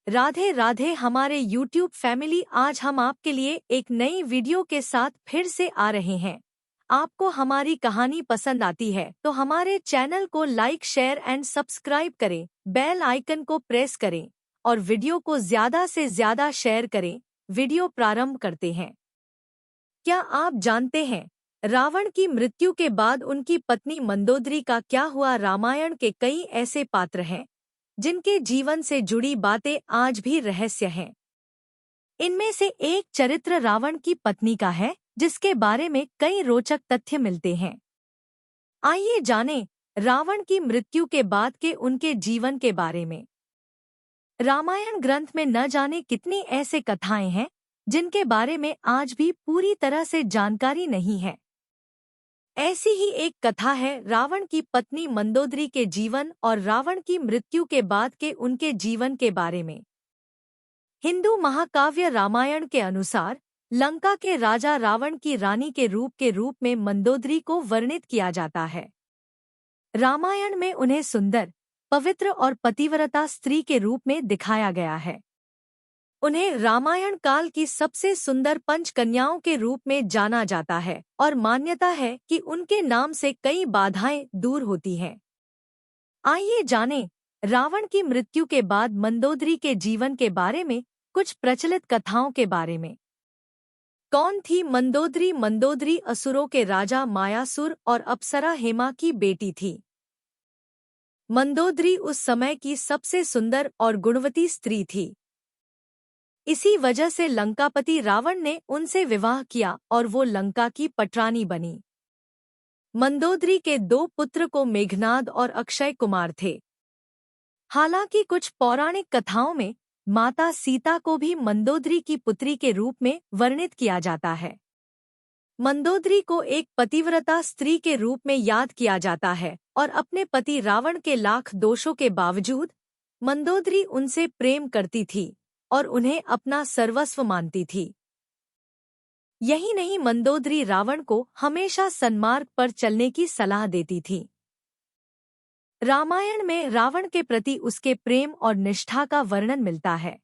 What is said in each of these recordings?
राधे राधे हमारे YouTube family. आज हम आपके लिए एक नई वीडियो के साथ फिर से आ रहे हैं। आपको हमारी कहानी पसंद आती है तो हमारे चैनल को लाइक शेयर एंड सब्सक्राइब करें, बेल आइकन को प्रेस करें और वीडियो को ज़्यादा से ज़्यादा शेयर करें। वीडियो प्रारंभ करते हैं। क्या आप जानते हैं रावण की मृत्यु के बाद उनकी पत्नी मंदोदरी का क्या हुआ? रामायण के कई ऐसे पात्र हैं जिनके जीवन से जुड़ी बातें आज भी रहस्य हैं। इनमें से एक चरित्र रावण की पत्नी का है, जिसके बारे में कई रोचक तथ्य मिलते हैं। आइए जानें रावण की मृत्यु के बाद के उनके जीवन के बारे में। रामायण ग्रंथ में न जाने कितनी ऐसे कथाएं हैं जिनके बारे में आज भी पूरी तरह से जानकारी नहीं है। ऐसी ही एक कथा है रावण की पत्नी मंदोदरी के जीवन और रावण की मृत्यु के बाद के उनके जीवन के बारे में। हिंदू महाकाव्य रामायण के अनुसार लंका के राजा रावण की रानी के रूप में मंदोदरी को वर्णित किया जाता है। रामायण में उन्हें सुंदर, पवित्र और पतिव्रता स्त्री के रूप में दिखाया गया है। उन्हें रामायण काल की सबसे सुंदर पंचकन्याओं के रूप में जाना जाता है और मान्यता है कि उनके नाम से कई बाधाएं दूर होती हैं। आइए जानें रावण की मृत्यु के बाद मंदोदरी के जीवन के बारे में कुछ प्रचलित कथाओं के बारे में। कौन थी मंदोदरी? मंदोदरी असुरों के राजा मायासुर और अप्सरा हेमा की बेटी थी। मंदोदरी उस समय की सबसे सुंदर और गुणवती स्त्री थी। इसी वजह से लंकापति रावण ने उनसे विवाह किया और वो लंका की पटरानी बनी। मंदोदरी के दो पुत्र को मेघनाद और अक्षय कुमार थे। हालांकि कुछ पौराणिक कथाओं में माता सीता को भी मंदोदरी की पुत्री के रूप में वर्णित किया जाता है। मंदोदरी को एक पतिव्रता स्त्री के रूप में याद किया जाता है और अपने पति रावण के लाख दोषों के बावजूद मंदोदरी उनसे प्रेम करती थी और उन्हें अपना सर्वस्व मानती थी। यही नहीं, मंदोदरी रावण को हमेशा सन्मार्ग पर चलने की सलाह देती थी। रामायण में रावण के प्रति उसके प्रेम और निष्ठा का वर्णन मिलता है।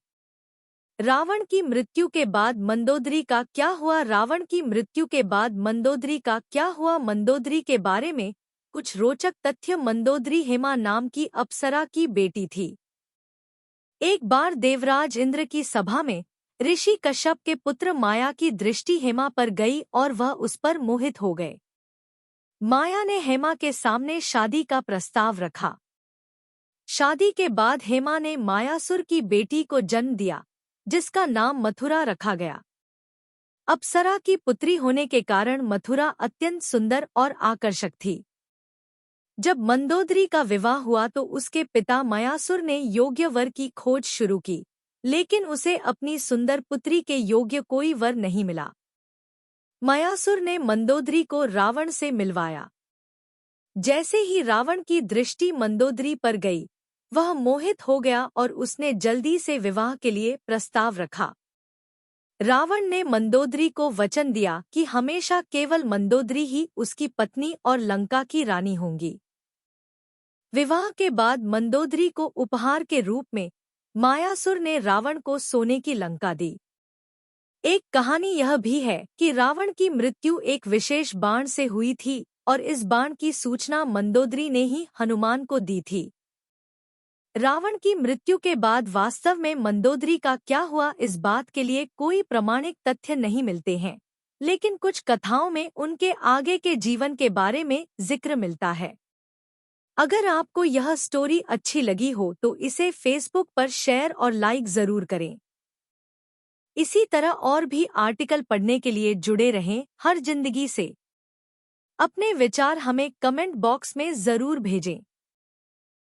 रावण की मृत्यु के बाद मंदोदरी का क्या हुआ? रावण की मृत्यु के बाद मंदोदरी का क्या हुआ? मंदोदरी के बारे में कुछ रोचक तथ्य। मंदोदरी हेमा नाम की अप्सरा की बेटी थी। एक बार देवराज इंद्र की सभा में ऋषि कश्यप के पुत्र माया की दृष्टि हेमा पर गई और वह उस पर मोहित हो गए। माया ने हेमा के सामने शादी का प्रस्ताव रखा। शादी के बाद हेमा ने मायासुर की बेटी को जन्म दिया, जिसका नाम मथुरा रखा गया। अप्सरा की पुत्री होने के कारण मथुरा अत्यंत सुंदर और आकर्षक थी। जब मंदोदरी का विवाह हुआ तो उसके पिता मयासुर ने योग्य वर की खोज शुरू की, लेकिन उसे अपनी सुंदर पुत्री के योग्य कोई वर नहीं मिला। मयासुर ने मंदोदरी को रावण से मिलवाया। जैसे ही रावण की दृष्टि मंदोदरी पर गई, वह मोहित हो गया और उसने जल्दी से विवाह के लिए प्रस्ताव रखा। रावण ने मंदोदरी को वचन दिया कि हमेशा केवल मंदोदरी ही उसकी पत्नी और लंका की रानी होंगी। विवाह के बाद मंदोदरी को उपहार के रूप में मायासुर ने रावण को सोने की लंका दी। एक कहानी यह भी है कि रावण की मृत्यु एक विशेष बाण से हुई थी और इस बाण की सूचना मंदोदरी ने ही हनुमान को दी थी। रावण की मृत्यु के बाद वास्तव में मंदोदरी का क्या हुआ, इस बात के लिए कोई प्रमाणिक तथ्य नहीं मिलते हैं, लेकिन कुछ कथाओं में उनके आगे के जीवन के बारे में जिक्र मिलता है। अगर आपको यह स्टोरी अच्छी लगी हो तो इसे फेसबुक पर शेयर और लाइक जरूर करें। इसी तरह और भी आर्टिकल पढ़ने के लिए जुड़े रहें हर जिंदगी से। अपने विचार हमें कमेंट बॉक्स में जरूर भेजें।